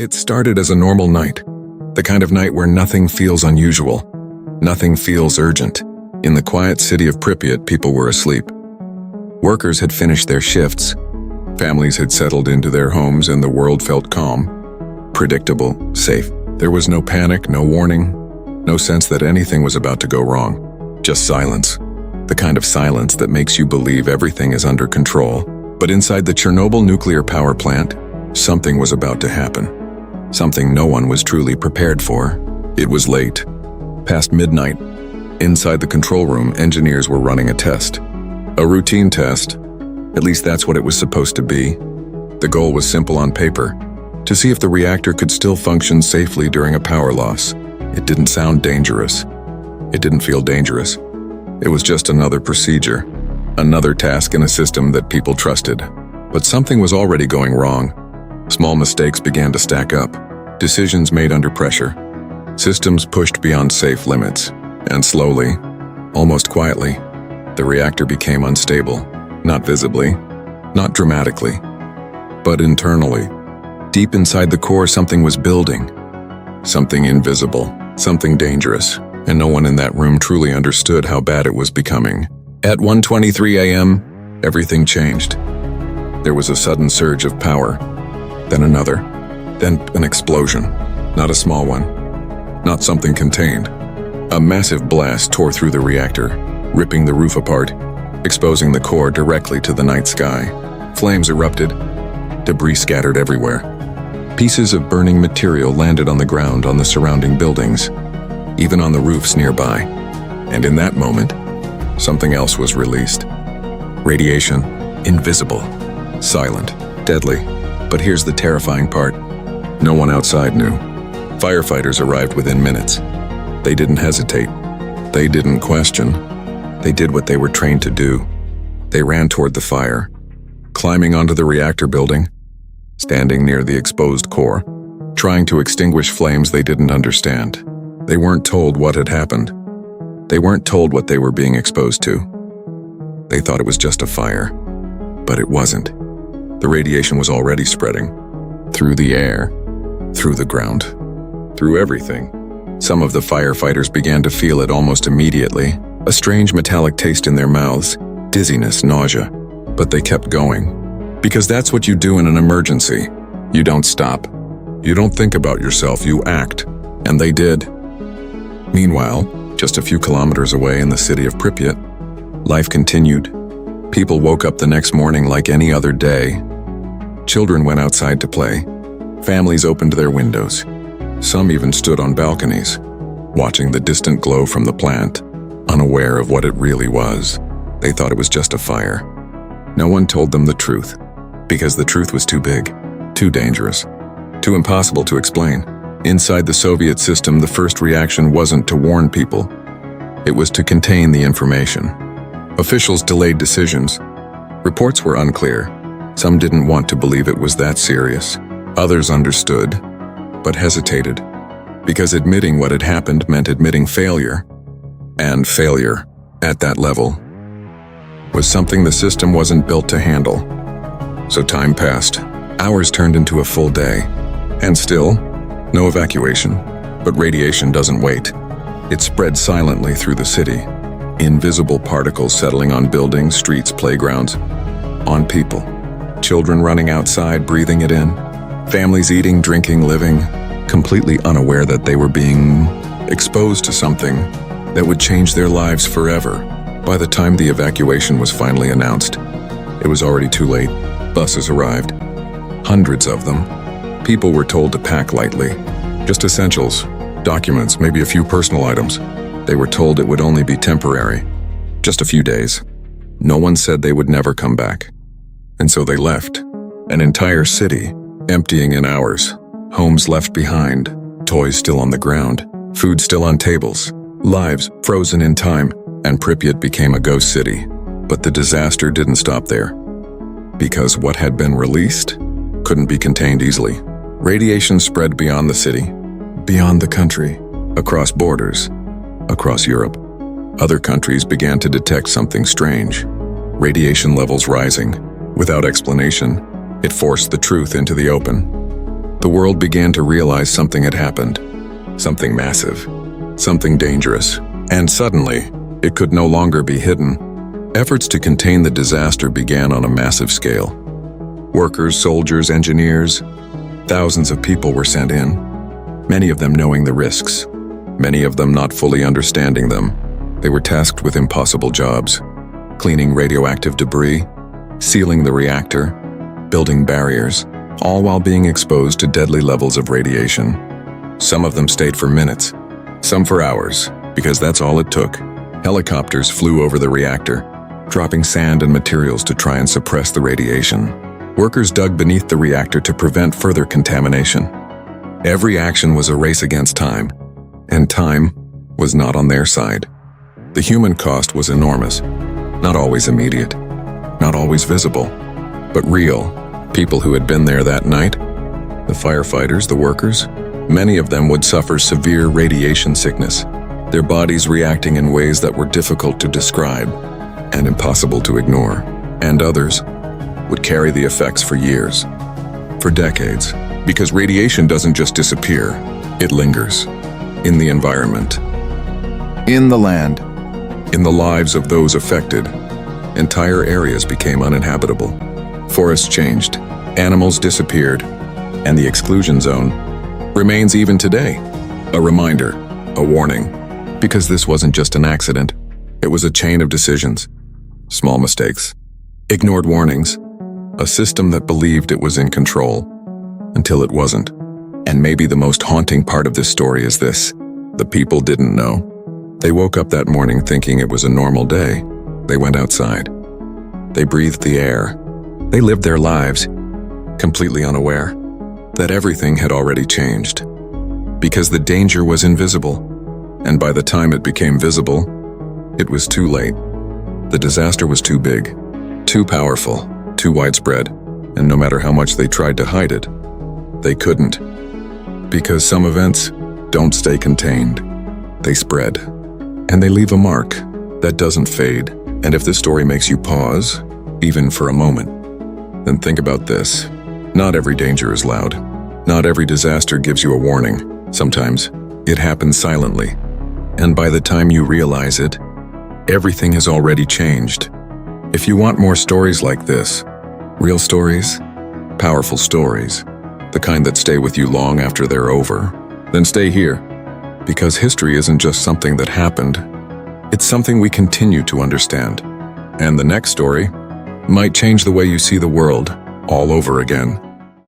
It started as a normal night, the kind of night where nothing feels unusual, nothing feels urgent. In the quiet city of Pripyat, people were asleep. Workers had finished their shifts, families had settled into their homes, and the world felt calm, predictable, safe. There was no panic, no warning, no sense that anything was about to go wrong. Just silence, the kind of silence that makes you believe everything is under control. But inside the Chernobyl Nuclear Power Plant, something was about to happen. Something no one was truly prepared for. It was late, past midnight. Inside the control room, engineers were running a test. A routine test. At least that's what it was supposed to be. The goal was simple on paper: to see if the reactor could still function safely during a power loss. It didn't sound dangerous. It didn't feel dangerous. It was just another procedure, another task in a system that people trusted. But something was already going wrong. Small mistakes began to stack up, decisions made under pressure, systems pushed beyond safe limits, and slowly, almost quietly, the reactor became unstable, not visibly, not dramatically, but internally. Deep inside the core, something was building, something invisible, something dangerous, and no one in that room truly understood how bad it was becoming. At 1:23 a.m., everything changed. There was a sudden surge of power, then another, then an explosion. Not a small one, not something contained. A massive blast tore through the reactor, ripping the roof apart, exposing the core directly to the night sky. Flames erupted, debris scattered everywhere. Pieces of burning material landed on the ground, on the surrounding buildings, even on the roofs nearby. And in that moment, something else was released. Radiation, invisible, silent, deadly. But here's the terrifying part. No one outside knew. Firefighters arrived within minutes. They didn't hesitate. They didn't question. They did what they were trained to do. They ran toward the fire, climbing onto the reactor building, standing near the exposed core, trying to extinguish flames they didn't understand. They weren't told what had happened. They weren't told what they were being exposed to. They thought it was just a fire, but it wasn't. The radiation was already spreading, through the air, through the ground, through everything. Some of the firefighters began to feel it almost immediately, a strange metallic taste in their mouths, dizziness, nausea. But they kept going. Because that's what you do in an emergency. You don't stop. You don't think about yourself, you act. And they did. Meanwhile, just a few kilometers away in the city of Pripyat, life continued. People woke up the next morning like any other day. Children went outside to play. Families opened their windows. Some even stood on balconies, watching the distant glow from the plant, unaware of what it really was. They thought it was just a fire. No one told them the truth, because the truth was too big, too dangerous, too impossible to explain. Inside the Soviet system, the first reaction wasn't to warn people. It was to contain the information. Officials delayed decisions. Reports were unclear. Some didn't want to believe it was that serious. Others understood, but hesitated, because admitting what had happened meant admitting failure. And failure, at that level, was something the system wasn't built to handle. So time passed. Hours turned into a full day. And still, no evacuation. But radiation doesn't wait. It spread silently through the city. Invisible particles settling on buildings, streets, playgrounds, on people. Children running outside, breathing it in. Families eating, drinking, living, completely unaware that they were being exposed to something that would change their lives forever. By the time the evacuation was finally announced, it was already too late. Buses arrived, hundreds of them. People were told to pack lightly, just essentials, documents, maybe a few personal items. They were told it would only be temporary, just a few days. No one said they would never come back. And so they left, an entire city, emptying in hours, homes left behind, toys still on the ground, food still on tables, lives frozen in time, and Pripyat became a ghost city. But the disaster didn't stop there, because what had been released couldn't be contained easily. Radiation spread beyond the city, beyond the country, across borders, across Europe. Other countries began to detect something strange. Radiation levels rising. Without explanation, it forced the truth into the open. the world began to realize something had happened. Something massive, something dangerous, and suddenly, it could no longer be hidden. Efforts to contain the disaster began on a massive scale. Workers, soldiers, engineers, thousands of people were sent in, many of them knowing the risks, many of them not fully understanding them. They were tasked with impossible jobs: cleaning radioactive debris, sealing the reactor, building barriers, all while being exposed to deadly levels of radiation. Some of them stayed for minutes, some for hours, because that's all it took. Helicopters flew over the reactor, dropping sand and materials to try and suppress the radiation. Workers dug beneath the reactor to prevent further contamination. Every action was a race against time, and time was not on their side. The human cost was enormous, not always immediate, not always visible, but real. People who had been there that night, the firefighters, the workers, many of them would suffer severe radiation sickness, their bodies reacting in ways that were difficult to describe and impossible to ignore. And others would carry the effects for years, for decades, because radiation doesn't just disappear, it lingers in the environment, in the land, in the lives of those affected. Entire areas became uninhabitable. Forests changed, animals disappeared, and the exclusion zone remains even today. A reminder, a warning, because this wasn't just an accident, it was a chain of decisions, small mistakes, ignored warnings, a system that believed it was in control until it wasn't. And maybe the most haunting part of this story is this: the people didn't know. They woke up that morning thinking it was a normal day. They went outside. They breathed the air. They lived their lives, completely unaware that everything had already changed. Because the danger was invisible, and by the time it became visible, it was too late. The disaster was too big, too powerful, too widespread, and no matter how much they tried to hide it, they couldn't. Because some events don't stay contained. They spread, and they leave a mark that doesn't fade. And if this story makes you pause, even for a moment, then think about this. Not every danger is loud. Not every disaster gives you a warning. Sometimes it happens silently. And by the time you realize it, everything has already changed. If you want more stories like this, real stories, powerful stories, the kind that stay with you long after they're over, then stay here. Because history isn't just something that happened, it's something we continue to understand. And the next story might change the way you see the world all over again.